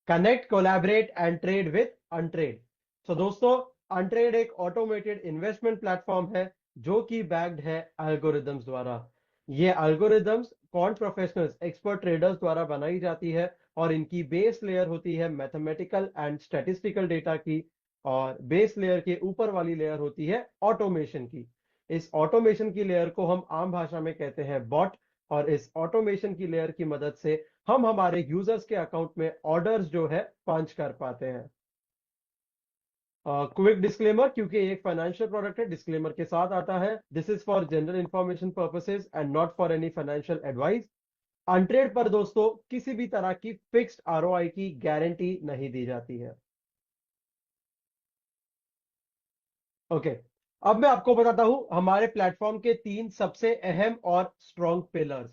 Connect, collaborate and trade with Untrade. So दोस्तों, Untrade एक automated investment platform है जो कि बैक्ड है एल्गोरिदम्स द्वारा। ये algorithms quant professionals, expert traders द्वारा बनाई जाती है और इनकी बेस लेयर होती है मैथमेटिकल एंड स्टैटिस्टिकल डेटा की, और बेस लेयर के ऊपर वाली लेयर होती है ऑटोमेशन की। इस ऑटोमेशन की लेयर को हम आम भाषा में कहते हैं बॉट, और इस ऑटोमेशन की लेयर की मदद से हम हमारे यूजर्स के अकाउंट में ऑर्डर्स जो है पंच कर पाते हैं। क्विक डिस्क्लेमर, क्योंकि ये एक फाइनेंशियल प्रोडक्ट है, डिस्क्लेमर के साथ आता है। This is for general information purposes and not for any financial advice. Untrade पर दोस्तों किसी भी तरह की फिक्स्ड आरओआई की गारंटी नहीं दी जाती है। ओके, अब मैं आपको बताता हूं हमारे प्लेटफॉर्म के तीन सबसे अहम और strong pillars.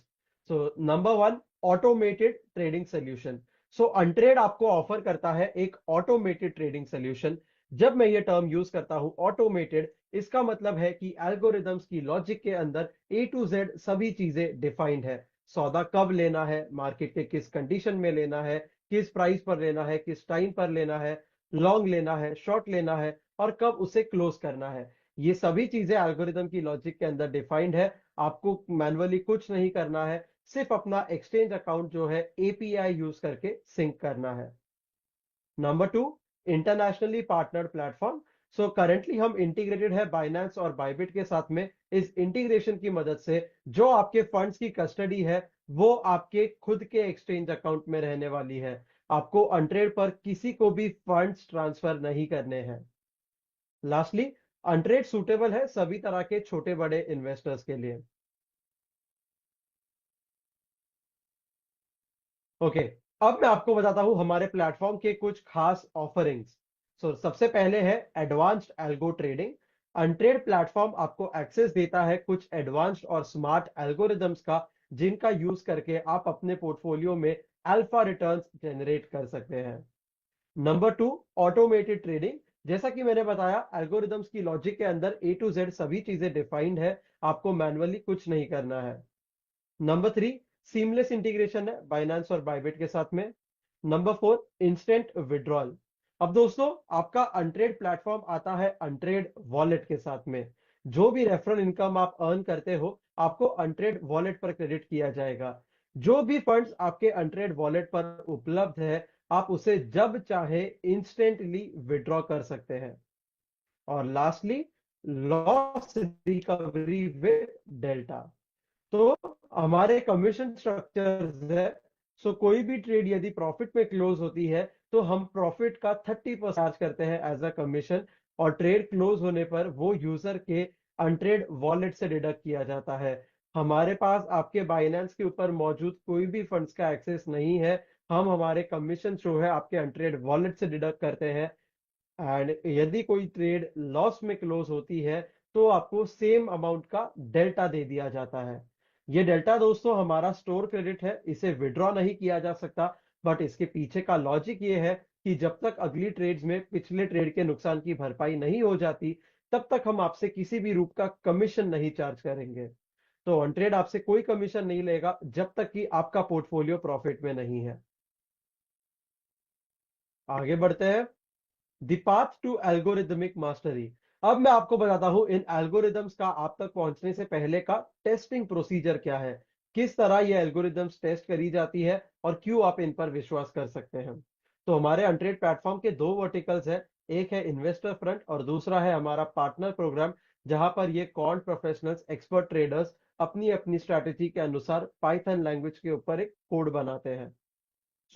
So number one, automated trading solution. So Untrade आपको ऑफर करता है एक ऑटोमेटेड ट्रेडिंग सोल्यूशन। जब मैं ये टर्म यूज करता हूं ऑटोमेटेड, इसका मतलब है कि एल्गोरिदम्स की लॉजिक के अंदर ए टू जेड सभी चीजें डिफाइंड है। सौदा कब लेना है, मार्केट के किस कंडीशन में लेना है, किस प्राइस पर लेना है, किस टाइम पर लेना है, लॉन्ग लेना है, शॉर्ट लेना है, और कब उसे क्लोज करना है। ये सभी चीजें एल्गोरिदम की लॉजिक के अंदर डिफाइंड है। आपको मैन्युअली कुछ नहीं करना है, सिर्फ अपना एक्सचेंज अकाउंट जो है एपीआई यूज करके सिंक करना है। Number two, internationally partnered platform. So currently हम इंटीग्रेटेड है बाइनेंस और बाइबिट के साथ में। इस इंटीग्रेशन की मदद से जो आपके फंड्स की कस्टडी है वो आपके खुद के एक्सचेंज अकाउंट में रहने वाली है। आपको अनट्रेड पर किसी को भी फंड्स ट्रांसफर नहीं करने हैं। लास्टली, अनट्रेड सूटेबल है सभी तरह के छोटे बड़े इन्वेस्टर्स के लिए। ओके, अब मैं आपको बताता हूं हमारे प्लेटफॉर्म के कुछ खास ऑफरिंग्स। सबसे पहले है एडवांस्ड एल्गो ट्रेडिंग। अनट्रेड प्लेटफॉर्म आपको एक्सेस देता है कुछ एडवांस्ड और स्मार्ट एल्गोरिदम्स का, जिनका यूज करके आप अपने पोर्टफोलियो में अल्फा रिटर्न्स जनरेट कर सकते हैं। Number two, automated trading. जैसा कि मैंने बताया, एल्गोरिदम्स की लॉजिक के अंदर ए टू जेड सभी चीजें डिफाइंड है, आपको मैन्युअली कुछ नहीं करना है। नंबर थ्री, सीमलेस इंटीग्रेशन है बाइनेंस और बाइबिट के साथ में। Number four, instant withdrawal. अब दोस्तों, आपका अनट्रेड प्लेटफॉर्म आता है अनट्रेड वॉलेट के साथ में। जो भी रेफरल इनकम आप अर्न करते हो, आपको अनट्रेड वॉलेट पर क्रेडिट किया जाएगा। जो भी फंड्स आपके अनट्रेड वॉलेट पर उपलब्ध है, आप उसे जब चाहे इंस्टेंटली विड्रॉ कर सकते हैं। और lastly, loss recovery with delta. तो हमारे कमीशन स्ट्रक्चर्स है। कोई भी ट्रेड यदि प्रॉफिट में क्लोज होती है तो हम प्रॉफिट का 30% चार्ज करते हैं एज अ कमीशन, और ट्रेड क्लोज होने पर वो यूजर के अनट्रेड वॉलेट से डिडक्ट किया जाता है। हमारे पास आपके बाइनेंस के ऊपर मौजूद कोई भी फंड्स का एक्सेस नहीं है। हम हमारे कमीशन जो है आपके अनट्रेड वॉलेट से डिडक्ट करते हैं। एंड यदि कोई ट्रेड लॉस में क्लोज होती है तो आपको सेम अमाउंट का डेल्टा दे दिया जाता है। ये डेल्टा दोस्तों हमारा स्टोर क्रेडिट है, इसे विड्रॉ नहीं किया जा सकता। बट इसके पीछे का लॉजिक ये है कि जब तक अगली ट्रेड्स में पिछले ट्रेड के नुकसान की भरपाई नहीं हो जाती, तब तक हम आपसे किसी भी रूप का कमीशन नहीं चार्ज करेंगे। तो ऑन ट्रेड आपसे कोई कमीशन नहीं लेगा जब तक कि आपका पोर्टफोलियो प्रॉफिट में नहीं है। आगे बढ़ते हैं। The path to algorithmic mastery. अब मैं आपको बताता हूं इन एल्गोरिदम्स का आप तक पहुंचने से पहले का टेस्टिंग प्रोसीजर क्या है, किस तरह ये एल्गोरिदम्स टेस्ट करी जाती है, और क्यों आप इन पर विश्वास कर सकते हैं। तो हमारे अनट्रेड प्लेटफॉर्म के दो वर्टिकल्स है। एक है इन्वेस्टर फ्रंट और दूसरा है हमारा पार्टनर प्रोग्राम, जहां पर ये कॉन्ट प्रोफेशनल्स, एक्सपर्ट ट्रेडर्स अपनी अपनी स्ट्रैटेजी के अनुसार पाइथन लैंग्वेज के ऊपर एक कोड बनाते हैं।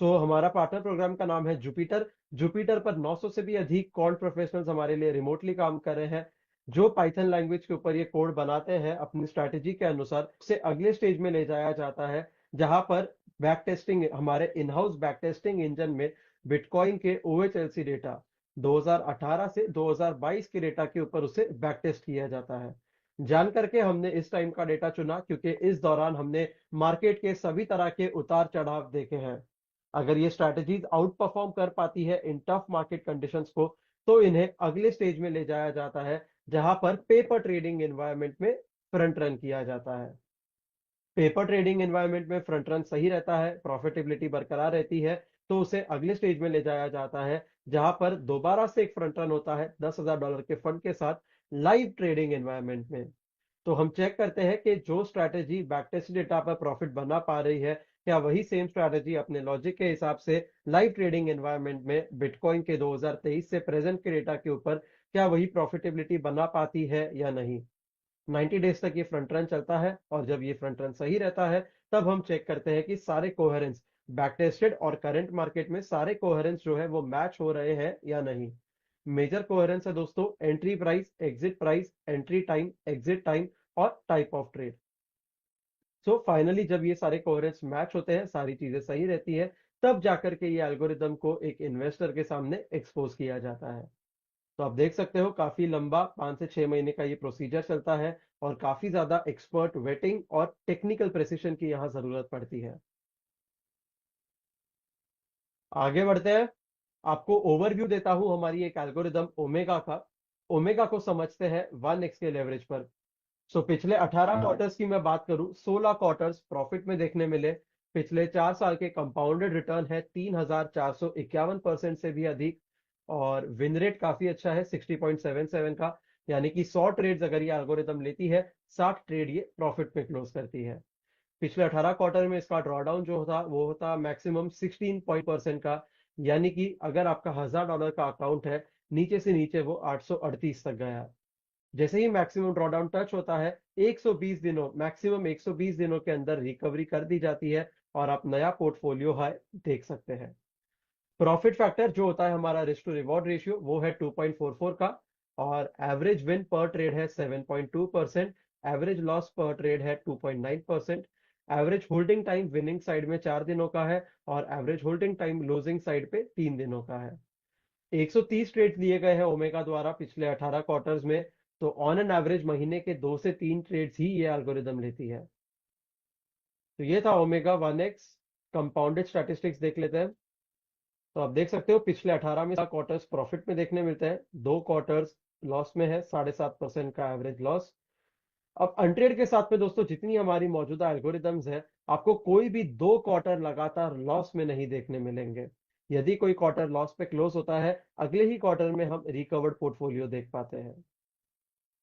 हमारा पार्टनर प्रोग्राम का नाम है जुपिटर। जुपिटर पर 900 से भी अधिक कॉन्ट प्रोफेशनल्स हमारे लिए रिमोटली काम कर रहे हैं, जो पाइथन लैंग्वेज के ऊपर ये कोड बनाते हैं अपनी स्ट्रैटेजी के अनुसार। उसे अगले स्टेज में ले जाया जाता है, जहां पर बैक टेस्टिंग, हमारे in house back testing engine में बिटकॉइन के ओएचएलसी डेटा 2018 से 2022 के डेटा के ऊपर उसे बैक टेस्ट किया जाता है। जान करके हमने इस टाइम का डेटा चुना क्योंकि इस दौरान हमने मार्केट के सभी तरह के उतार चढ़ाव देखे हैं। अगर ये स्ट्रैटेजीज आउट परफॉर्म कर पाती है इन टफ मार्केट कंडीशंस को, तो इन्हें अगले स्टेज में ले जाया जाता है, जहां पर पेपर ट्रेडिंग एनवायरनमेंट में फ्रंट रन किया जाता है। पेपर ट्रेडिंग एनवायरनमेंट में फ्रंट रन सही रहता है, प्रॉफिटेबिलिटी बरकरार रहती है। तो उसे अगले स्टेज में ले जाया जाता है, जहां पर दोबारा से एक फ्रंट रन होता है $10,000 के फंड के साथ लाइव ट्रेडिंग एनवायरनमेंट में। तो हम चेक करते हैं कि जो स्ट्रैटेजी बैकटेस्ट डेटा पर प्रॉफिट बना पा रही है, क्या वही सेम स्ट्रैटेजी अपने लॉजिक के हिसाब से लाइव ट्रेडिंग एनवायरनमेंट में बिटकॉइन के 2023 से प्रेजेंट के डेटा के ऊपर क्या वही प्रॉफिटेबिलिटी बना पाती है या नहीं। 90 डेज तक ये फ्रंट रन चलता है, और जब ये फ्रंट रन सही रहता है, तब हम चेक करते हैं कि सारे कोहेरेंस बैकटेस्टेड और करंट मार्केट में सारे कोहेरेंस जो है वो मैच हो रहे हैं या नहीं। मेजर कोहेरेंस है दोस्तों price, entry time, exit time और type of trade. So finally जब ये सारे कोहेरेंस मैच होते हैं, सारी चीजें सही रहती है, तब जाकर के ये एल्गोरिदम को एक इन्वेस्टर के सामने एक्सपोज किया जाता है। तो आप देख सकते हो काफी लंबा 5 से 6 महीने का ये प्रोसीजर चलता है, और काफी ज्यादा एक्सपर्ट वेटिंग और टेक्निकल प्रेसिशन की यहाँ जरूरत पड़ती है। आगे बढ़ते हैं। आपको ओवरव्यू देता हूं हमारी एक एल्गोरिदम ओमेगा का। ओमेगा को समझते हैं 1x के लेवरेज पर। सो पिछले 18 क्वार्टर्स की मैं बात करूं, 16 क्वार्टर्स प्रॉफिट में देखने मिले। पिछले 4 साल के कंपाउंडेड रिटर्न है 3,451% से भी अधिक, और विन रेट काफी अच्छा है 60.77 का। यानी कि 100 ट्रेड्स अगर ये एल्गोरिदम लेती है, 60 ट्रेड ये प्रॉफिट में क्लोज करती है। पिछले 18 क्वार्टर में इसका ड्रॉडाउन जो होता वो होता मैक्सिमम 16% का। यानी कि अगर आपका $1,000 का अकाउंट है, नीचे से नीचे वो 838 तक गया। जैसे ही मैक्सिमम ड्रॉडाउन टच होता है, 120 दिनों मैक्सिमम 120 दिनों के अंदर रिकवरी कर दी जाती है, और आप नया पोर्टफोलियो हाई देख सकते हैं। प्रॉफिट फैक्टर जो होता है हमारा रिस्क टू रिवॉर्ड रेशियो, वो है 2.44 का, और एवरेज विन पर ट्रेड है 7.2%, एवरेज लॉस पर ट्रेड है 2.9%, average holding time winning side में 4 दिनों का है, और average holding time losing side पे 3 दिनों का है। 130 ट्रेड लिए गए हैं ओमेगा द्वारा पिछले 18 क्वार्टर्स में। तो ऑन एन एवरेज महीने के 2 से 3 ट्रेड्स ही ये एल्गोरिदम लेती है। तो ये था ओमेगा 1x। कंपाउंडेड स्टैटिस्टिक्स देख लेते हैं। तो आप देख सकते हो पिछले 18 में क्वार्टर्स प्रॉफिट में देखने मिलते हैं, 2 क्वार्टर्स लॉस में है, 7.5% का एवरेज लॉस। अब अनट्रेड के साथ में दोस्तों जितनी हमारी मौजूदा एल्गोरिदम्स है, आपको कोई भी 2 क्वार्टर लगातार लॉस में नहीं देखने मिलेंगे। यदि कोई क्वार्टर लॉस पे क्लोज होता है, अगले ही क्वार्टर में हम रिकवर्ड पोर्टफोलियो देख पाते हैं।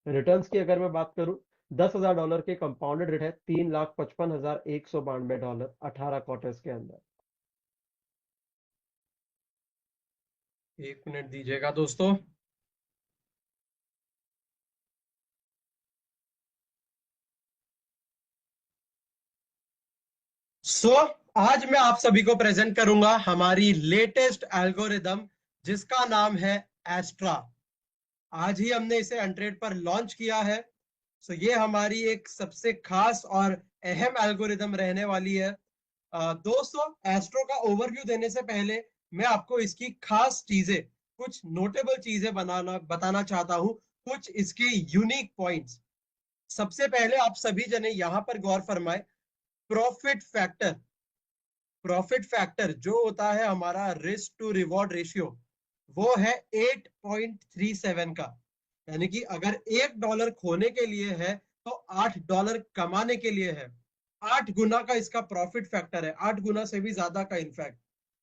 रिटर्न्स की अगर मैं बात करूं, $10,000 के कंपाउंडेड रेट है $3,55,192 18 क्वार्टर्स के अंदर। 1 मिनट दीजिएगा दोस्तों। आज मैं आप सभी को प्रेजेंट करूंगा हमारी लेटेस्ट एल्गोरिदम, जिसका नाम है एस्ट्रा। आज ही हमने इसे अनट्रेड पर लॉन्च किया है। ये हमारी एक सबसे खास और अहम एल्गोरिदम रहने वाली है। दोस्तों, एस्ट्रो का ओवरव्यू देने से पहले मैं आपको इसकी खास चीजें, कुछ नोटेबल चीजें बताना चाहता हूं, कुछ इसके यूनिक पॉइंट्स। सबसे पहले आप सभी जने यहां पर गौर फरमाए। प्रॉफिट फैक्टर, प्रॉफिट फैक्टर जो होता है हमारा रिस्क टू रिवॉर्ड रेशियो, वो है 8.37 का। यानी कि अगर $1 खोने के लिए है, तो $8 कमाने के लिए है। 8 गुना का इसका प्रॉफिट फैक्टर है, 8 गुना से भी ज्यादा का इनफैक्ट।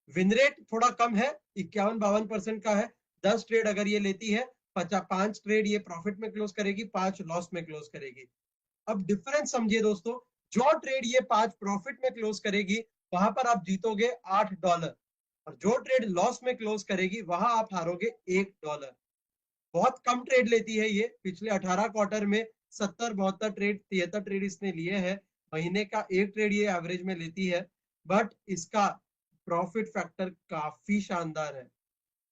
विन रेट थोड़ा कम है, 51-52% का है। 10 ट्रेड अगर ये लेती है, 5 ट्रेड ये प्रॉफिट में क्लोज करेगी, 5 लॉस में क्लोज करेगी। अब डिफरेंस समझिए दोस्तों, जो ट्रेड ये 5 प्रॉफिट में क्लोज करेगी, वहां पर आप जीतोगे $8, और जो ट्रेड लॉस में क्लोज करेगी, वहां आप हारोगे $1। बहुत कम ट्रेड लेती है ये। पिछले 18 क्वार्टर में 70-72 ट्रेड, 73 ट्रेड इसने लिए हैं। महीने का 1 ट्रेड ये एवरेज में लेती है, बट इसका प्रॉफिट फैक्टर काफी शानदार है।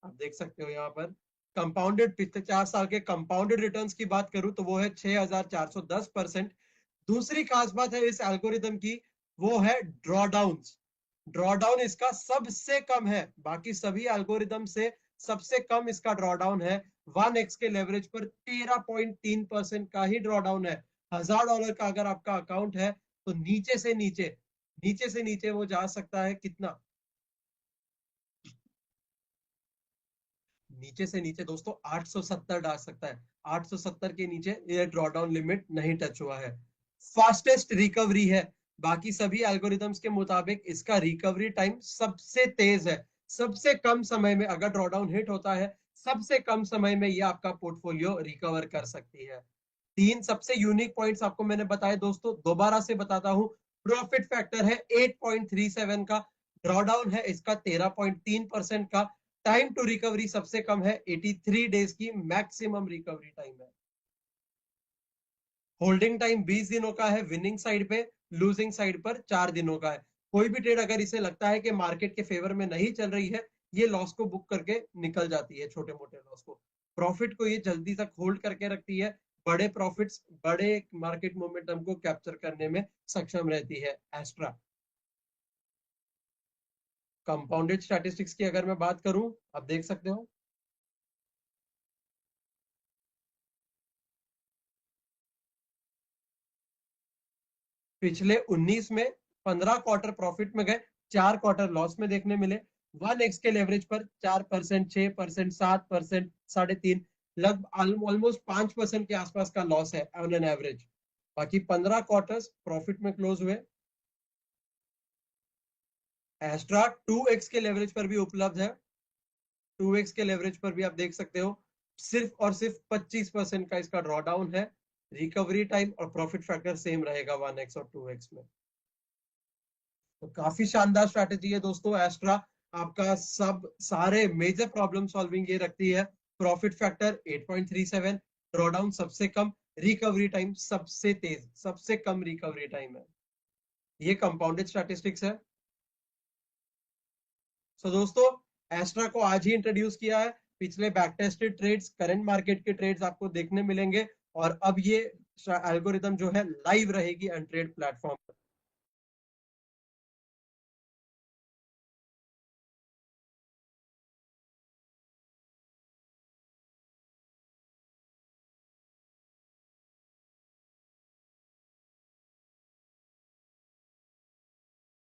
आप देख सकते हो यहाँ पर कंपाउंडेड, पिछले 4 साल के कंपाउंडेड रिटर्न्स की बात करूं तो वो है 6,410%। दूसरी खास बात है इस एल्गोरिदम की, वो है ड्रॉडाउन। ड्रॉडाउन इसका सबसे कम है, बाकी सभी एल्गोरिदम से सबसे कम इसका ड्रॉडाउन है। 1x के लेवरेज पर 13.3% का ही ड्रॉडाउन है। $1,000 का अगर आपका अकाउंट है, तो नीचे से नीचे वो जा सकता है कितना, नीचे से नीचे दोस्तों 870 डाल सकता है। 870 के नीचे ये ड्रॉडाउन लिमिट नहीं टच हुआ है। फास्टेस्ट रिकवरी है, बाकी सभी एल्गोरिदम्स के मुताबिक इसका रिकवरी टाइम सबसे तेज है। सबसे कम समय में अगर ड्रॉडाउन हिट होता है, सबसे कम समय में ये आपका पोर्टफोलियो रिकवर कर सकती है। तीन सबसे यूनिक पॉइंट्स आपको मैंने बताए दोस्तों, दोबारा से बताता हूं। प्रॉफिट फैक्टर है 8.37 का, ड्रॉडाउन है इसका 13.3% का, टाइम टू रिकवरी सबसे कम है 83 डेज की मैक्सिमम रिकवरी टाइम है। होल्डिंग टाइम 20 दिनों का है विनिंग साइड पे, लूजिंग साइड पर 4 दिनों का है। कोई भी ट्रेड अगर इसे लगता है कि मार्केट के फेवर में नहीं चल रही है, ये लॉस को बुक करके निकल जाती है, छोटे मोटे लॉस को। प्रॉफिट को ये जल्दी तक होल्ड करके रखती है, बड़े प्रॉफिट्स बड़े मार्केट मोमेंटम को कैप्चर करने में सक्षम रहती है एस्ट्रा। कंपाउंडेड स्टैटिस्टिक्स की अगर मैं बात करूं, आप देख सकते हो पिछले 19 में 15 क्वार्टर प्रॉफिट में गए, 4 क्वार्टर लॉस में देखने मिले। 1x के लेवरेज पर 4%, 6%, 7%, 3.5%, लगभग ऑलमोस्ट 5% के आसपास का लॉस है ऑन एन एवरेज। बाकी 15 क्वार्टर्स प्रॉफिट में क्लोज हुए। एस्ट्रा 2x के लेवरेज पर भी उपलब्ध है। 2x के लेवरेज पर भी आप देख सकते हो, सिर्फ और सिर्फ 25% का इसका ड्रॉडाउन है। रिकवरी टाइम और प्रॉफिट फैक्टर सेम रहेगा 1x और 2x में। तो काफी शानदार स्ट्रैटेजी है दोस्तों एस्ट्रा। आपका सब सारे मेजर प्रॉब्लम सॉल्विंग ये रखती है। प्रॉफिट फैक्टर 8.37, ड्रॉडाउन सबसे कम, रिकवरी टाइम सबसे तेज, सबसे कम रिकवरी टाइम है। ये कंपाउंडेड स्टैटिस्टिक्स है। सो दोस्तों, एस्ट्रा को आज ही इंट्रोड्यूस किया है। पिछले back tested trades, current market के ट्रेड्स आपको देखने मिलेंगे, और अब ये एल्गोरिदम जो है लाइव रहेगी अनट्रेड प्लेटफॉर्म पर।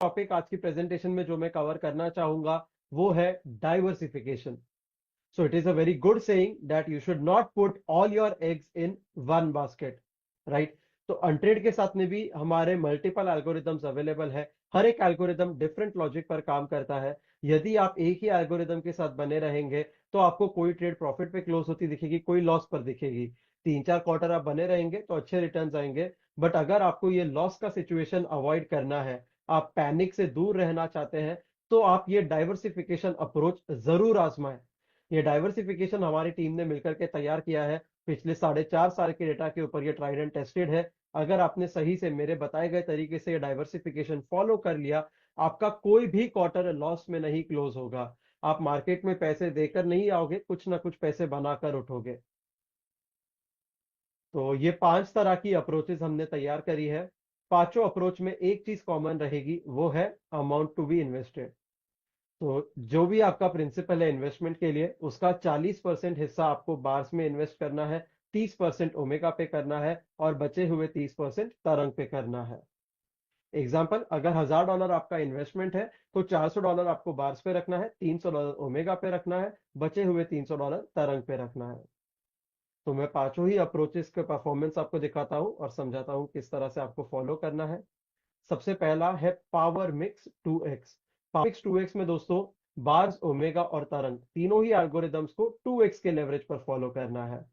टॉपिक आज की प्रेजेंटेशन में जो मैं कवर करना चाहूंगा वो है diversification. So it is a very good saying that you should not put all your eggs in one basket, right? तो अनट्रेड के साथ में भी हमारे मल्टीपल एल्गोरिदम्स अवेलेबल है। हर एक एल्गोरिदम डिफरेंट लॉजिक पर काम करता है। यदि आप एक ही एल्गोरिदम के साथ बने रहेंगे तो आपको कोई ट्रेड प्रॉफिट पे क्लोज होती दिखेगी, कोई लॉस पर दिखेगी। 3-4 क्वार्टर आप बने रहेंगे तो अच्छे रिटर्न्स आएंगे। बट अगर आपको ये लॉस का सिचुएशन अवॉइड करना है, आप पैनिक से दूर रहना चाहते हैं, तो आप ये डाइवर्सिफिकेशन अप्रोच जरूर आजमाएं। ये डाइवर्सिफिकेशन हमारी टीम ने मिलकर के तैयार किया है। पिछले 4.5 साल के डेटा के ऊपर ये ट्राइड एंड टेस्टेड है। अगर आपने सही से मेरे बताए गए तरीके से ये डाइवर्सिफिकेशन फॉलो कर लिया, आपका कोई भी क्वार्टर लॉस में नहीं क्लोज होगा। आप मार्केट में पैसे देकर नहीं आओगे, कुछ ना कुछ पैसे बनाकर उठोगे। तो ये 5 तरह की अप्रोचेस हमने तैयार करी है। पांचों अप्रोच में एक चीज कॉमन रहेगी, वो है अमाउंट टू बी इन्वेस्टेड। तो जो भी आपका प्रिंसिपल है इन्वेस्टमेंट के लिए, उसका 40% हिस्सा आपको बार्स में इन्वेस्ट करना है, 30% ओमेगा पे करना है, और बचे हुए 30% तरंग पे करना है। एग्जाम्पल, अगर $1000 आपका इन्वेस्टमेंट है तो $400 आपको बार्स पे रखना है, $300 ओमेगा पे रखना है, बचे हुए $300 तरंग पे रखना है। तो मैं पांचों ही अप्रोचेस के परफॉर्मेंस आपको दिखाता हूं और समझाता हूं किस तरह से आपको फॉलो करना है। सबसे पहला है power mix 2x। Power mix 2x में दोस्तों बार्स, ओमेगा और तरंग तीनों ही एल्गोरिदम्स को 2x के लेवरेज पर फॉलो करना है।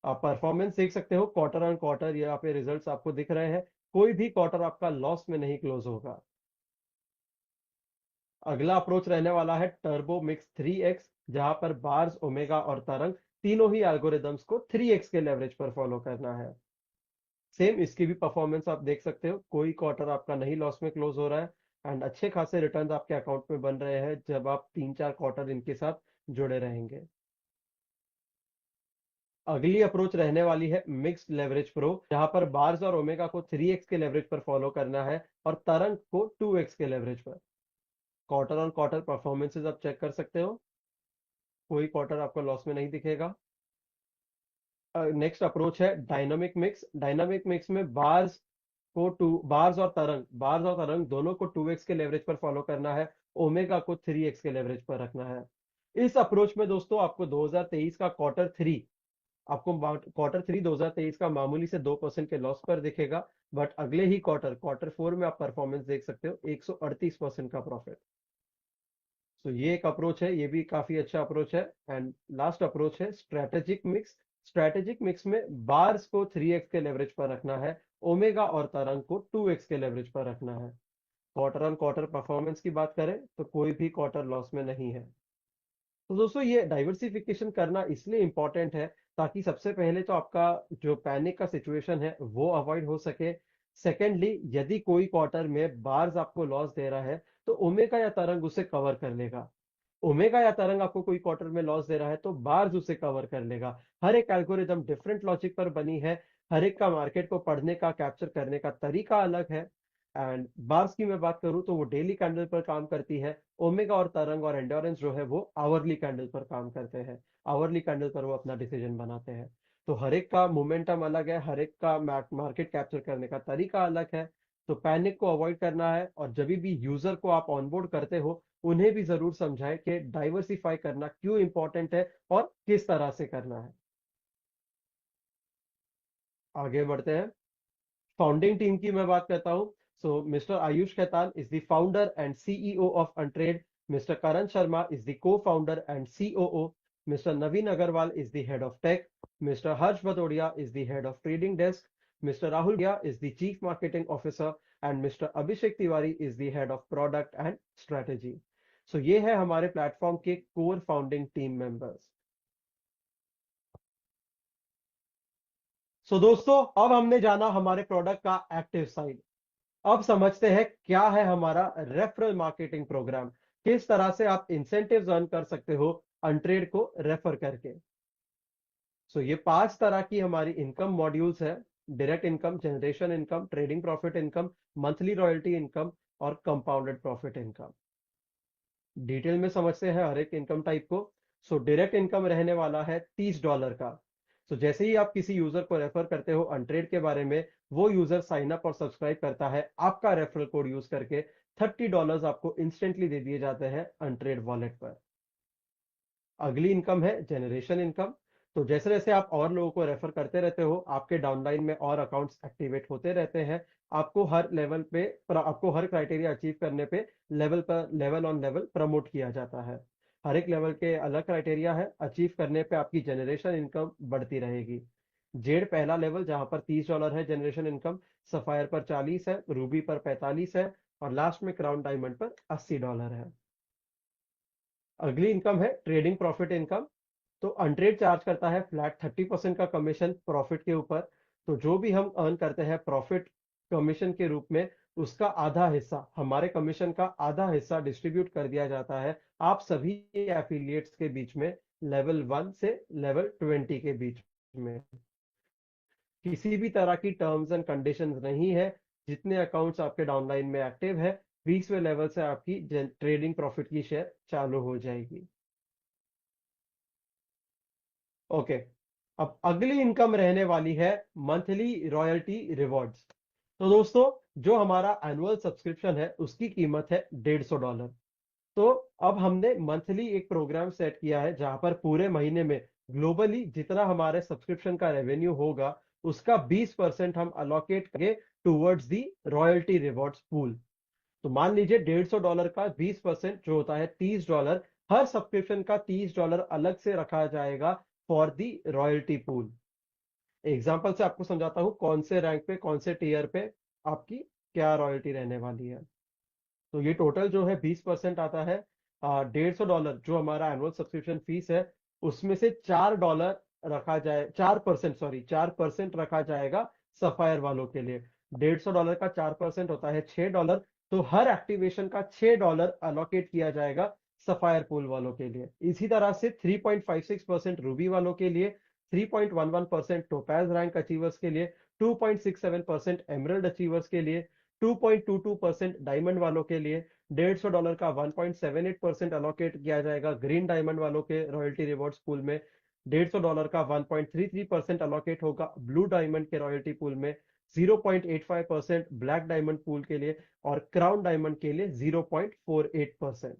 आप परफॉर्मेंस देख सकते हो, क्वार्टर ऑन क्वार्टर यहाँ पे रिजल्ट्स आपको दिख रहे हैं। कोई भी क्वार्टर आपका लॉस में नहीं क्लोज होगा। अगला अप्रोच रहने वाला है टर्बो मिक्स 3x, जहां पर बार्स, ओमेगा और तरंग तीनों ही एल्गोरिदम्स को 3x के लेवरेज पर फॉलो करना है। सेम इसकी भी परफॉर्मेंस आप देख सकते हो, कोई क्वार्टर आपका नहीं लॉस में क्लोज हो रहा है, एंड अच्छे खासे रिटर्न्स आपके अकाउंट में बन रहे हैं जब आप 3-4 क्वार्टर इनके साथ जुड़े रहेंगे। अगली अप्रोच रहने वाली है मिक्स्ड लेवरेज प्रो, जहां पर बार्स और ओमेगा को 3x के लेवरेज पर फॉलो करना है और तरंग को 2x के लेवरेज पर। क्वार्टर ऑन क्वार्टर परफॉर्मेंसेज आप चेक कर सकते हो, कोई क्वार्टर आपको लॉस में नहीं दिखेगा। नेक्स्ट अप्रोच है डायनामिक मिक्स। डायनामिक मिक्स में बार्स और तरंग दोनों को 2x के लेवरेज पर फॉलो करना है, ओमेगा को 3x के लेवरेज पर रखना है। इस अप्रोच में दोस्तों आपको 2023 का क्वार्टर 3 आपको Q3 2023 का मामूली से 2% के लॉस पर दिखेगा, बट अगले ही Q4 में आप परफॉर्मेंस देख सकते हो 138% का प्रॉफिट। तो ये एक अप्रोच है, ये भी काफी अच्छा अप्रोच है। एंड लास्ट अप्रोच है स्ट्रेटेजिक मिक्स। स्ट्रेटेजिक मिक्स में बार्स को 3x के लेवरेज पर रखना है, ओमेगा और तरंग को 2x के लेवरेज पर रखना है। क्वार्टर ऑन क्वार्टर परफॉर्मेंस की बात करें तो कोई भी क्वार्टर लॉस में नहीं है। तो दोस्तों ये डाइवर्सिफिकेशन करना इसलिए इंपॉर्टेंट है ताकि सबसे पहले तो आपका जो पैनिक का सिचुएशन है वो अवॉइड हो सके। सेकेंडली, यदि कोई क्वार्टर में बार्स आपको लॉस दे रहा है तो ओमेगा या तरंग उसे कवर कर लेगा। ओमेगा या तरंग आपको कोई क्वार्टर में लॉस दे रहा है तो बार्स उसे कवर कर लेगा। हर एक एल्गोरिदम डिफरेंट लॉजिक पर बनी है, हर एक का मार्केट को पढ़ने का कैप्चर करने का तरीका अलग है। एंड बार्स की मैं बात करूं तो वो डेली कैंडल पर काम करती है। ओमेगा और तरंग और एंडोरेंस जो है वो आवरली कैंडल पर काम करते हैं। आवरली कैंडल पर वो अपना डिसीजन बनाते हैं। तो हर एक का मोमेंटम अलग है, हर एक का मार्केट कैप्चर करने का तरीका अलग है। तो पैनिक को अवॉइड करना है, और जब भी यूजर को आप ऑनबोर्ड करते हो उन्हें भी जरूर समझाएं कि डाइवर्सिफाई करना क्यों इंपॉर्टेंट है और किस तरह से करना है। आगे बढ़ते हैं। फाउंडिंग टीम की मैं बात करता हूं। So mister Ayush Khetan is the founder and CEO of Untrade. Mister Karan Sharma is the co-founder and COO. Mr. Naveen Agarwal is the head of tech. Mr. Harsh Bhadodia is the head of trading desk. Mr. Rahul Bhatia is the chief marketing officer and Mr. Abhishek Tiwari is the head of product and strategy. So ये है हमारे platform के core founding team members. सो दोस्तों, अब हमने जाना हमारे product का एक्टिव साइड। अब समझते हैं क्या है हमारा रेफरल मार्केटिंग प्रोग्राम, किस तरह से आप इंसेंटिव्स अर्न कर सकते हो अनट्रेड को रेफर करके। सो ये 5 तरह की हमारी इनकम मॉड्यूल्स है। Direct income, generation income, trading profit income, monthly royalty income और कंपाउंडेड प्रॉफिट इनकम। डिटेल में समझते हैं हर एक इनकम टाइप को। सो डायरेक्ट इनकम रहने वाला है $30 का। सो जैसे ही आप किसी यूजर को रेफर करते हो अनट्रेड के बारे में, वो यूजर साइन अप और सब्सक्राइब करता है आपका रेफरल कोड यूज करके, $30 आपको इंस्टेंटली दे दिए जाते हैं अनट्रेड वॉलेट पर। अगली इनकम है जनरेशन इनकम। तो जैसे जैसे आप और लोगों को रेफर करते रहते हो, आपके डाउनलाइन में और अकाउंट्स एक्टिवेट होते रहते हैं। आपको हर लेवल पे, आपको हर क्राइटेरिया अचीव करने पे लेवल पर लेवल ऑन लेवल प्रमोट किया जाता है। हर एक लेवल के अलग क्राइटेरिया है, अचीव करने पे आपकी जनरेशन इनकम बढ़ती रहेगी। जेड पहला लेवल जहां पर $30 है जनरेशन इनकम, सफायर पर 40 है, रूबी पर 45 है और लास्ट में क्राउन डायमंड पर $80 है। अगली इनकम है ट्रेडिंग प्रॉफिट इनकम। तो अनट्रेड चार्ज करता है फ्लैट 30% का कमीशन प्रॉफिट के ऊपर। तो जो भी हम अर्न करते हैं प्रॉफिट कमीशन के रूप में, उसका आधा हिस्सा, हमारे कमीशन का आधा हिस्सा डिस्ट्रीब्यूट कर दिया जाता है आप सभी एफिलिएट्स के बीच में, लेवल 1 से लेवल 20 के बीच में। किसी भी तरह की टर्म्स एंड कंडीशंस नहीं है। जितने अकाउंट्स आपके डाउनलाइन में एक्टिव है, 20वें लेवल से आपकी ट्रेडिंग प्रॉफिट की शेयर चालू हो जाएगी। ओके, अब अगली इनकम रहने वाली है मंथली रॉयल्टी रिवॉर्ड्स। तो दोस्तों, जो हमारा एनुअल सब्सक्रिप्शन है उसकी कीमत है $150। तो अब हमने मंथली एक प्रोग्राम सेट किया है जहां पर पूरे महीने में ग्लोबली जितना हमारे सब्सक्रिप्शन का रेवेन्यू होगा उसका 20% हम अलोकेट करेंगे towards the royalty rewards pool. तो मान लीजिए $150 का 20% जो होता है $30, हर सब्सक्रिप्शन का $30 अलग से रखा जाएगा for the royalty pool. Example से आपको समझाता हूं कौन से रैंक पे, कौन से टीयर पे आपकी क्या रॉयल्टी रहने वाली है। तो ये टोटल जो है 20% आता है। $150 जो हमारा एनुअल सब्सक्रिप्शन फीस है, उसमें से $4 रखा जाए, 4%, सॉरी 4% रखा जाएगा सफायर वालों के लिए। $150 का 4% होता है $6। तो हर एक्टिवेशन का $6 अलोकेट किया जाएगा सफायर पूल वालों के लिए। इसी तरह से 3.56% रूबी वालों के लिए, 3.11% टोपैज रैंक अचीवर्स के लिए, 2.67% एमरल्ड अचीवर्स के लिए, 2.22% डायमंड वालों के लिए, $150 का 1.78% अलोकेट किया जाएगा ग्रीन डायमंड वालों के रॉयल्टी रिवॉर्ड्स पूल में, $150 का 1.33% अलोकेट होगा ब्लू डायमंड के रॉयल्टी पूल में, 0.85% ब्लैक डायमंड पूल के लिए और क्राउन डायमंड के लिए 0.48%।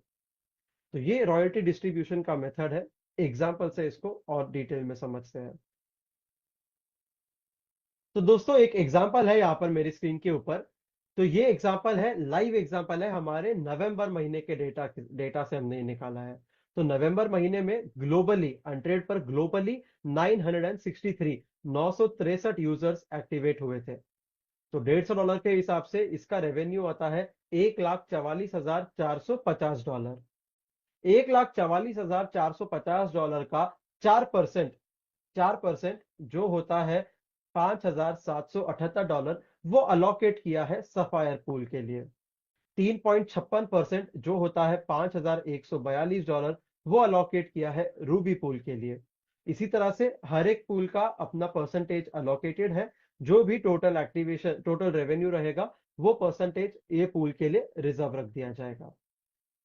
तो ये रॉयल्टी डिस्ट्रीब्यूशन का मेथड है। एग्जाम्पल से इसको और डिटेल में समझते हैं। तो दोस्तों एक एग्जांपल है यहाँ पर मेरी स्क्रीन के ऊपर। तो ये एग्जांपल है, लाइव एग्जांपल है, हमारे नवंबर महीने के डेटा से हमने निकाला है। तो नवंबर महीने में ग्लोबली अनट्रेड पर ग्लोबली 963 963 यूजर्स एक्टिवेट हुए थे। तो $150 के हिसाब से इसका रेवेन्यू आता है $1,44,450। $1,44,450 का 4%, 4% जो होता है $5,778, वो अलोकेट किया है सफायर पूल के लिए। 3.56% जो होता है $5,142, वो अलोकेट किया है रूबी पूल के लिए। इसी तरह से हर एक पूल का अपना परसेंटेज अलोकेटेड है। जो भी टोटल एक्टिवेशन, टोटल रेवेन्यू रहेगा, वो परसेंटेज ये पूल के लिए रिजर्व रख दिया जाएगा।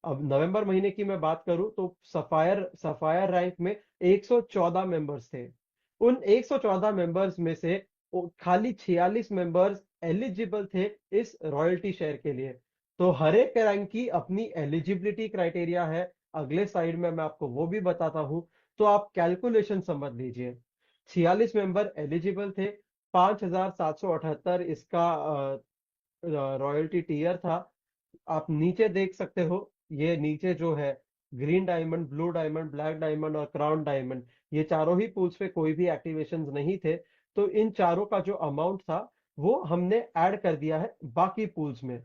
अब नवंबर महीने की मैं बात करूं तो सफायर सफायर रैंक में 114 मेंबर्स थे। उन 114 मेंबर्स में से खाली 46 मेंबर्स एलिजिबल थे इस रॉयल्टी शेयर के लिए। तो हर एक रैंक की अपनी एलिजिबिलिटी क्राइटेरिया है। अगले साइड में मैं आपको वो भी बताता हूं। तो आप कैलकुलेशन समझ लीजिए। 46 मेंबर एलिजिबल थे, 5,778 इसका रॉयल्टी टीयर था। आप नीचे देख सकते हो, ये नीचे जो है green diamond, blue diamond, black diamond और क्राउन डायमंड, ये चारों ही पूल्स पे कोई भी एक्टिवेशंस नहीं थे। तो इन चारों का जो अमाउंट था वो हमने ऐड कर दिया है बाकी पूल्स में।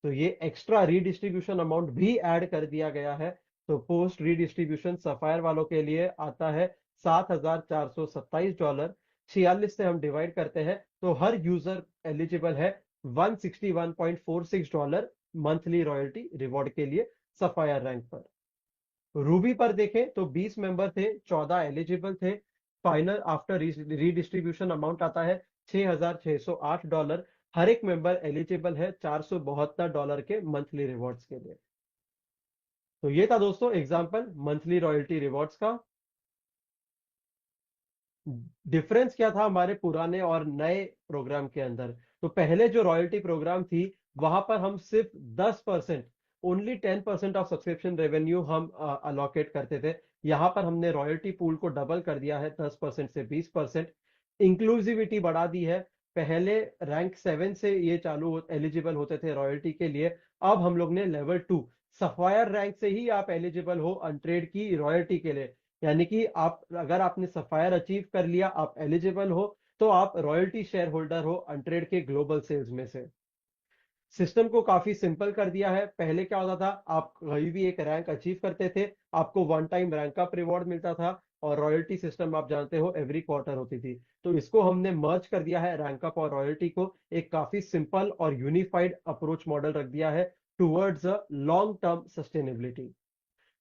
तो ये एक्स्ट्रा रीडिस्ट्रीब्यूशन अमाउंट भी ऐड कर दिया गया है। तो पोस्ट रीडिस्ट्रीब्यूशन सफायर वालों के लिए आता है $7,427। 46 से हम डिवाइड करते हैं तो हर यूजर एलिजिबल है $161.46 मंथली रॉयल्टी रिवॉर्ड के लिए सफायर रैंक पर। रूबी पर देखें तो 20 मेंबर थे, 14 एलिजिबल थे। फाइनल आफ्टर रीडिस्ट्रीब्यूशन अमाउंट आता है $6,608। हर एक मेंबर एलिजिबल है $472 के मंथली रिवॉर्ड्स के लिए। तो ये था दोस्तों एग्जांपल मंथली रॉयल्टी रिवॉर्ड्स का। डिफरेंस क्या था हमारे पुराने और नए प्रोग्राम के अंदर? तो पहले जो रॉयल्टी प्रोग्राम थी, वहां पर हम सिर्फ 10%, ओनली 10% ऑफ सब्सक्रिप्शन रेवेन्यू हम अलोकेट करते थे। यहां पर हमने रॉयल्टी पूल को डबल कर दिया है, 10% से 20%। इंक्लूसिविटी बढ़ा दी है। पहले रैंक 7 से ये चालू एलिजिबल होते थे रॉयल्टी के लिए। अब हम लोग ने लेवल 2 सफायर रैंक से ही आप एलिजिबल हो अनट्रेड की रॉयल्टी के लिए। यानी कि आप, अगर आपने सफायर अचीव कर लिया, आप एलिजिबल हो, तो आप रॉयल्टी शेयर होल्डर हो अनट्रेड के ग्लोबल सेल्स में से। सिस्टम को काफी सिंपल कर दिया है। पहले क्या होता था, आप कहीं भी एक रैंक अचीव करते थे, आपको one time rank up reward मिलता था, और रॉयल्टी सिस्टम आप जानते हो एवरी क्वार्टर होती थी। तो इसको हमने मर्ज कर दिया है, रैंक अप और रॉयल्टी को एक काफी सिंपल और यूनिफाइड अप्रोच मॉडल रख दिया है towards a long term sustainability.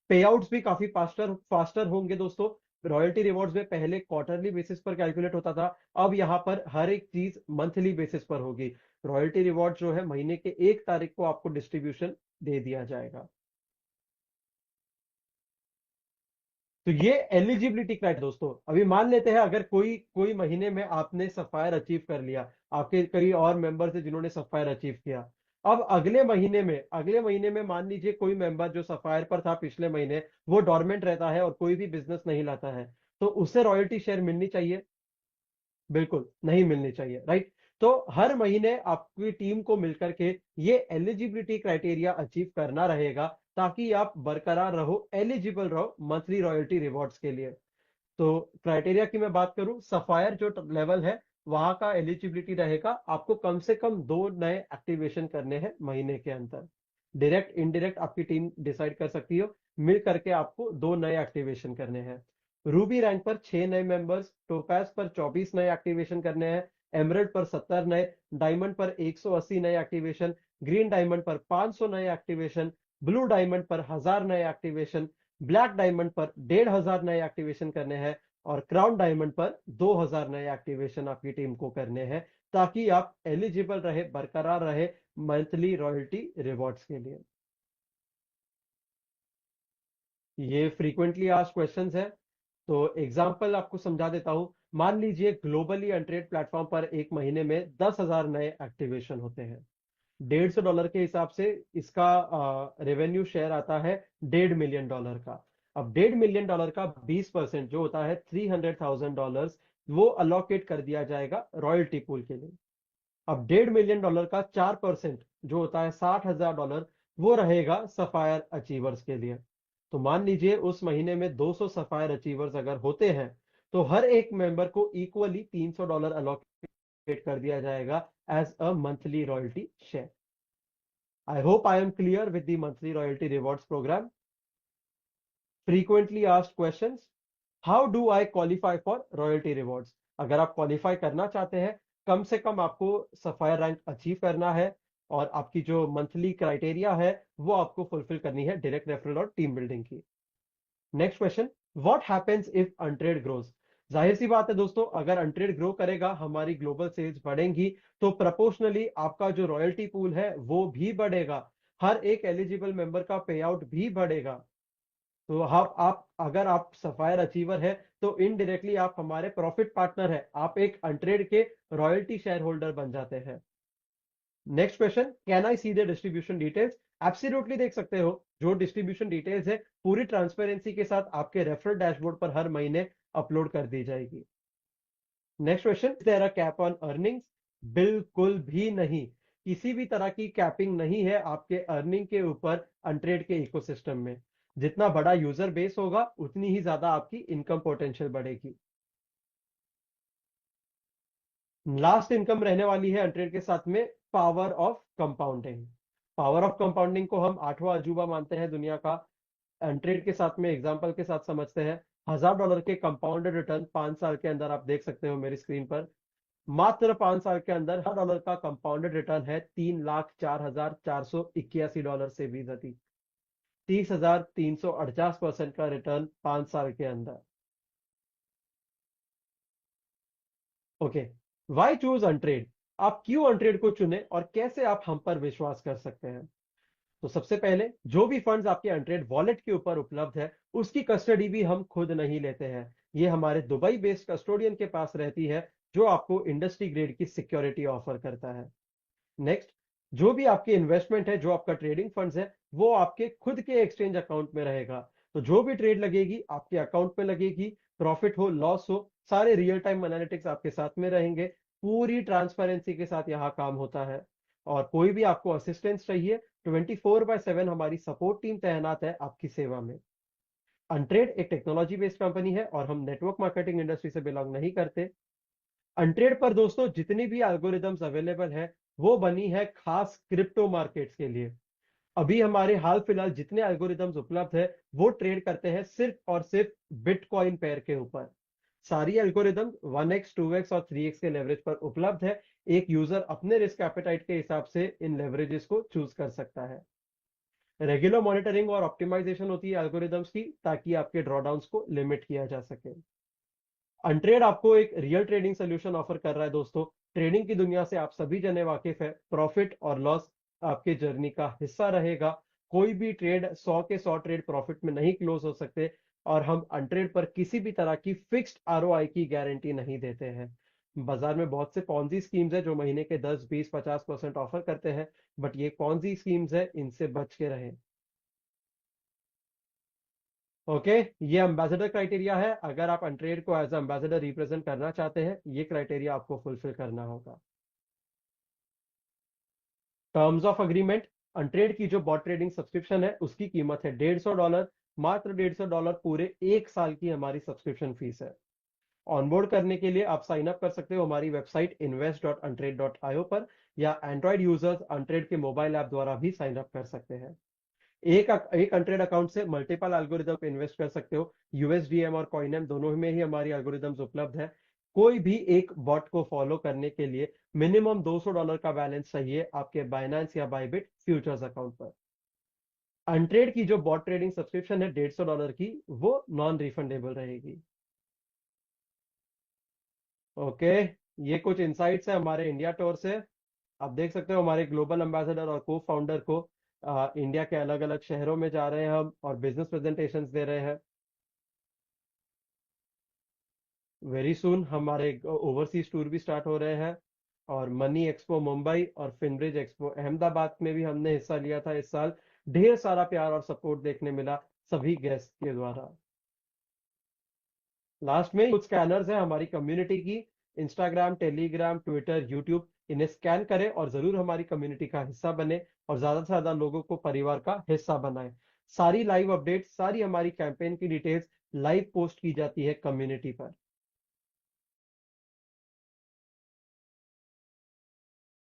पे आउट्स भी काफी फास्टर फास्टर होंगे दोस्तों। रॉयल्टी रिवॉर्ड्स में पहले क्वार्टरली बेसिस पर कैलकुलेट होता था, अब यहाँ पर हर एक चीज मंथली बेसिस पर होगी। रॉयल्टी रिवॉर्ड जो है महीने के 1 तारीख को आपको डिस्ट्रीब्यूशन दे दिया जाएगा। तो ये एलिजिबिलिटी क्राइटेरिया दोस्तों। अभी मान लेते हैं अगर कोई कोई महीने में आपने सफायर अचीव कर लिया, आपके कई और मेंबर थे जिन्होंने सफायर अचीव किया। अब अगले महीने में मान लीजिए कोई मेंबर जो सफायर पर था पिछले महीने, वो डॉर्मेंट रहता है और कोई भी बिजनेस नहीं लाता है, तो उसे रॉयल्टी शेयर मिलनी चाहिए? बिल्कुल नहीं मिलनी चाहिए, राइट। तो हर महीने आपकी टीम को मिलकर के ये एलिजिबिलिटी क्राइटेरिया अचीव करना रहेगा, ताकि आप बरकरार रहो, एलिजिबल रहो मंथली रॉयल्टी रिवॉर्ड्स के लिए। तो क्राइटेरिया की मैं बात करूं, सफायर जो लेवल है, वहां का एलिजिबिलिटी रहेगा आपको कम से कम 2 नए एक्टिवेशन करने हैं महीने के अंदर। डायरेक्ट इनडायरेक्ट आपकी टीम डिसाइड कर सकती हो, मिल करके आपको 2 नए एक्टिवेशन करने हैं। रूबी रैंक पर 6 नए मेंबर्स, टोपैज पर 24 नए एक्टिवेशन करने हैं, एमरल्ड पर 70 नए, डायमंड पर 180 नए एक्टिवेशन, ग्रीन डायमंड पर 500 नए एक्टिवेशन, ब्लू डायमंड पर 1000 नए एक्टिवेशन, ब्लैक डायमंड पर 1500 नए एक्टिवेशन करने हैं, और क्राउन डायमंड पर 2000 नए एक्टिवेशन आपकी टीम को करने हैं, ताकि आप एलिजिबल रहे, बरकरार रहे मंथली रॉयल्टी रिवॉर्ड्स के लिए। ये फ्रीक्वेंटली आस्क्ड क्वेश्चंस है। तो एग्जांपल आपको समझा देता हूं। मान लीजिए ग्लोबली अनट्रेड प्लेटफॉर्म पर एक महीने में 10,000 नए एक्टिवेशन होते हैं। $150 के हिसाब से इसका रेवेन्यू शेयर आता है $1.5 मिलियन का। अब $1.5 मिलियन का 20% जो होता है $300,000, वो अलोकेट कर दिया जाएगा रॉयल्टी पूल के लिए। अब $1.5 मिलियन का 4% जो होता है $60,000, वो रहेगा सफायर अचीवर्स के लिए। तो मान लीजिए उस महीने में 200 सफायर अचीवर्स अगर होते हैं, तो हर एक मेंबर को इक्वली $300 अलोकेट कर दिया जाएगा as a monthly royalty share. I hope I am clear with the monthly royalty rewards program. Frequently asked questions, how do I qualify for royalty rewards? अगर आप क्वालिफाई करना चाहते हैं, कम से कम आपको सफायर रैंक अचीव करना है और आपकी जो मंथली क्राइटेरिया है वो आपको फुलफिल करनी है डायरेक्ट रेफरल और टीम बिल्डिंग की। Next question, what happens if Untrade grows? जाहिर सी बात है दोस्तों, अगर अनट्रेड ग्रो करेगा, हमारी ग्लोबल सेल्स बढ़ेंगी, तो प्रोपोर्शनली आपका जो रॉयल्टी पूल है वो भी बढ़ेगा, हर एक एलिजिबल मेंबर का पे आउट भी बढ़ेगा। तो आप अगर आप सफायर अचीवर है, तो इनडायरेक्टली आप हमारे प्रॉफिट पार्टनर है, आप एक अनट्रेड के रॉयल्टी शेयर होल्डर बन जाते हैं। Next question, can I see the distribution details? Absolutely देख सकते हो। जो डिस्ट्रीब्यूशन डिटेल्स है पूरी ट्रांसपेरेंसी के साथ आपके रेफरल डैशबोर्ड पर हर महीने अपलोड कर दी जाएगी। Next question, is there a cap on earnings? बिल्कुल भी नहीं, किसी भी तरह की कैपिंग नहीं है आपके अर्निंग के ऊपर अनट्रेड के इकोसिस्टम में। जितना बड़ा यूजर बेस होगा, उतनी ही ज्यादा आपकी इनकम पोटेंशियल बढ़ेगी। लास्ट इनकम रहने वाली है अनट्रेड के साथ में power of compounding. Power of compounding को हम आठवां अजूबा मानते हैं दुनिया का। अनट्रेड के साथ में एग्जांपल के साथ समझते हैं। $1,000 के कंपाउंडेड रिटर्न 5 साल के अंदर आप देख सकते हो मेरी स्क्रीन पर। मात्र 5 साल के अंदर $1,000 का कंपाउंडेड रिटर्न है $3,04,481 से भी ज्यादा। 30,349% का रिटर्न 5 साल के अंदर। Okay, why choose Untrade? आप क्यों अनट्रेड को चुने और कैसे आप हम पर विश्वास कर सकते हैं? तो सबसे पहले, जो भी फंड्स आपके अनट्रेड वॉलेट के ऊपर उपलब्ध है, उसकी कस्टडी भी हम खुद नहीं लेते हैं। ये हमारे दुबई बेस्ड कस्टोडियन के पास रहती है, जो आपको इंडस्ट्री ग्रेड की सिक्योरिटी ऑफर करता है। नेक्स्ट, जो भी आपकी इन्वेस्टमेंट है, जो आपका ट्रेडिंग फंड्स है, वो आपके खुद के एक्सचेंज अकाउंट में रहेगा। तो जो भी ट्रेड लगेगी आपके अकाउंट में लगेगी, प्रॉफिट हो लॉस हो, सारे रियल टाइम एनालिटिक्स आपके साथ में रहेंगे। पूरी ट्रांसपेरेंसी के साथ यहाँ काम होता है। और कोई भी आपको असिस्टेंस चाहिए, 24/7 हमारी सपोर्ट टीम तैनात है आपकी सेवा में। अनट्रेड एक टेक्नोलॉजी बेस्ड कंपनी है और हम नेटवर्क मार्केटिंग इंडस्ट्री से बिलोंग नहीं करते। अनट्रेड पर दोस्तों जितनी भी एल्गोरिदम्स अवेलेबल है, वो बनी है खास क्रिप्टो मार्केट्स के लिए। अभी हमारे हाल फिलहाल जितने एल्गोरिदम्स उपलब्ध है, वो ट्रेड करते हैं सिर्फ और सिर्फ बिटकॉइन पेयर के ऊपर। सारी एल्गोरिदम 1x 2x और 3x के लेवरेज पर उपलब्ध है। एक यूजर अपने रिस्क एपेटाइट के हिसाब से इन लेवरेजेस को चूज कर सकता है। रेगुलर मॉनिटरिंग और ऑप्टिमाइजेशन होती है एल्गोरिदम्स की, ताकि आपके ड्रॉडाउंस को लिमिट किया जा सके। अनट्रेड आपको एक रियल ट्रेडिंग सोल्यूशन ऑफर कर रहा है दोस्तों। ट्रेडिंग की दुनिया से आप सभी जने वाकिफ है, प्रॉफिट और लॉस आपके जर्नी का हिस्सा रहेगा। कोई भी ट्रेड 100 के 100 ट्रेड प्रॉफिट में नहीं क्लोज हो सकते, और हम अनट्रेड पर किसी भी तरह की फिक्स्ड आरओआई की गारंटी नहीं देते हैं। बाजार में बहुत से पॉन्जी स्कीम्स है जो महीने के 10 20 50% ऑफर करते हैं, बट ये पॉन्जी स्कीम्स है, इनसे बच के रहें। ओके, ये एम्बेसडर क्राइटेरिया है। अगर आप अनट्रेड को एज एम्बेसडर रिप्रेजेंट करना चाहते हैं, ये क्राइटेरिया आपको फुलफिल करना होगा। टर्म्स ऑफ अग्रीमेंट, अनट्रेड की जो बॉट ट्रेडिंग सब्सक्रिप्शन है उसकी कीमत है $150। मात्र $150 पूरे 1 साल की हमारी सब्सक्रिप्शन फीस है। ऑनबोर्ड करने के लिए आप साइन अप कर सकते हो हमारी वेबसाइट invest.untrade.io पर, या एंड्रॉइड यूजर्स अनट्रेड के मोबाइल ऐप द्वारा भी साइन अप कर सकते हैं। एक अनट्रेड अकाउंट से मल्टीपल एल्गोरिदम पे इन्वेस्ट कर सकते हो। यूएसडीएम और कॉइनएम दोनों में ही हमारी एल्गोरिदम्स उपलब्ध है। कोई भी एक बॉट को फॉलो करने के लिए मिनिमम $200 का बैलेंस चाहिए आपके बाइनेंस या बाइबिट फ्यूचर्स अकाउंट पर। अनट्रेड की जो बॉट ट्रेडिंग सब्सक्रिप्शन है $150 की, वो नॉन रिफंडेबल रहेगी। ओके, ये कुछ इंसाइट्स है हमारे इंडिया टूर से। आप देख सकते हो हमारे ग्लोबल एम्बेसडर और को फाउंडर को इंडिया के अलग अलग शहरों में जा रहे हैं हम, और बिजनेस प्रेजेंटेशंस दे रहे हैं। वेरी सुन हमारे ओवरसीज टूर भी स्टार्ट हो रहे हैं, और मनी एक्सपो मुंबई और फिनब्रिज एक्सपो अहमदाबाद में भी हमने हिस्सा लिया था इस साल। ढेर सारा प्यार और सपोर्ट देखने मिला सभी गेस्ट के द्वारा। लास्ट में कुछ स्कैनर्स हैं हमारी कम्युनिटी की, इंस्टाग्राम, टेलीग्राम, ट्विटर, यूट्यूब, इन्हें स्कैन करें और जरूर हमारी कम्युनिटी का हिस्सा बने और ज्यादा से ज्यादा लोगों को परिवार का हिस्सा बनाएं। सारी लाइव अपडेट्स, सारी हमारी कैंपेन की डिटेल्स लाइव पोस्ट की जाती है कम्युनिटी पर।